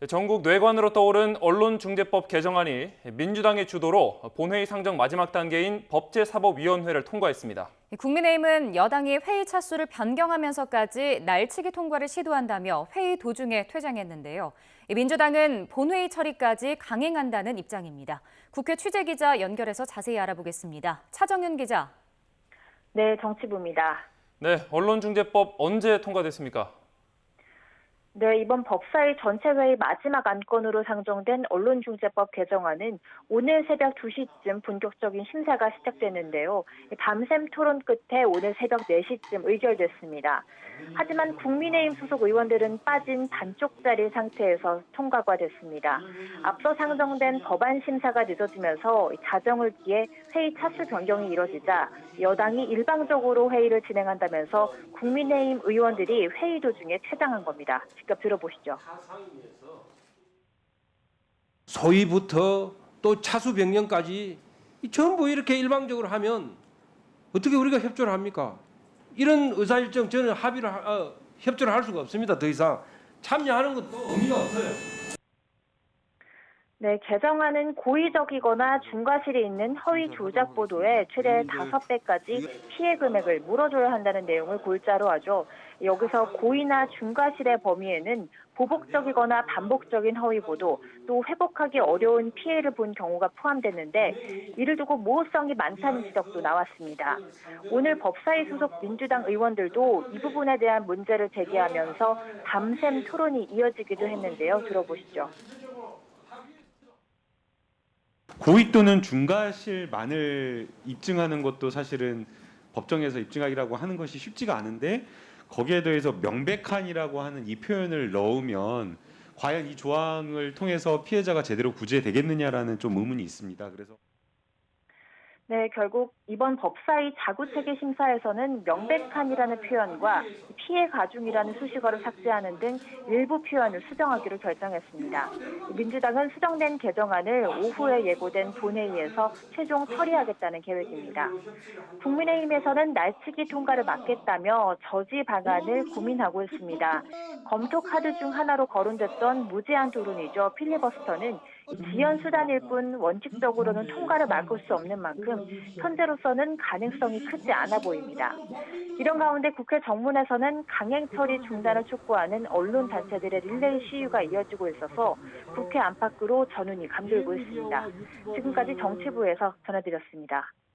전국 뇌관으로 떠오른 언론중재법 개정안이 민주당의 주도로 본회의 상정 마지막 단계인 법제사법위원회를 통과했습니다. 국민의힘은 여당이 회의 차수를 변경하면서까지 날치기 통과를 시도한다며 회의 도중에 퇴장했는데요. 민주당은 본회의 처리까지 강행한다는 입장입니다. 국회 취재기자 연결해서 자세히 알아보겠습니다. 차정윤 기자. 네, 정치부입니다. 네, 언론중재법 언제 통과됐습니까? 네, 이번 법사위 전체 회의 마지막 안건으로 상정된 언론중재법 개정안은 오늘 새벽 2시쯤 본격적인 심사가 시작됐는데요. 밤샘 토론 끝에 오늘 새벽 4시쯤 의결됐습니다. 하지만 국민의힘 소속 의원들은 빠진 반쪽짜리 상태에서 통과가 됐습니다. 앞서 상정된 법안 심사가 늦어지면서 자정을 기해 회의 차수 변경이 이뤄지자 여당이 일방적으로 회의를 진행한다면서 국민의힘 의원들이 회의 도중에 퇴장한 겁니다. 직접 들어보시죠. 소위부터 또 차수 변경까지 전부 이렇게 일방적으로 하면 어떻게 우리가 협조를 합니까? 이런 의사일정 저는 협조를 할 수가 없습니다. 더 이상 참여하는 것도 의미가 없어요. 네, 개정안은 고의적이거나 중과실이 있는 허위 조작 보도에 최대 5배까지 피해 금액을 물어줘야 한다는 내용을 골자로 하죠. 여기서 고의나 중과실의 범위에는 보복적이거나 반복적인 허위 보도, 또 회복하기 어려운 피해를 본 경우가 포함됐는데 이를 두고 모호성이 많다는 지적도 나왔습니다. 오늘 법사위 소속 민주당 의원들도 이 부분에 대한 문제를 제기하면서 밤샘 토론이 이어지기도 했는데요. 들어보시죠. 고의 또는 중과실만을 입증하는 것도 사실은 법정에서 입증하기라고 하는 것이 쉽지가 않은데 거기에 더해서 명백한이라고 하는 이 표현을 넣으면 과연 이 조항을 통해서 피해자가 제대로 구제되겠느냐라는 좀 의문이 있습니다. 그래서 네, 결국 이번 법사위 자구체계 심사에서는 명백한이라는 표현과 피해 가중이라는 수식어를 삭제하는 등 일부 표현을 수정하기로 결정했습니다. 민주당은 수정된 개정안을 오후에 예고된 본회의에서 최종 처리하겠다는 계획입니다. 국민의힘에서는 날치기 통과를 막겠다며 저지 방안을 고민하고 있습니다. 검토 카드 중 하나로 거론됐던 무제한 토론이죠. 필리버스터는 지연 수단일 뿐 원칙적으로는 통과를 막을 수 없는 만큼 현재로서는 가능성이 크지 않아 보입니다. 이런 가운데 국회 정문에서는 강행 처리 중단을 촉구하는 언론 단체들의 릴레이 시위가 이어지고 있어서 국회 안팎으로 전운이 감돌고 있습니다. 지금까지 정치부에서 전해드렸습니다.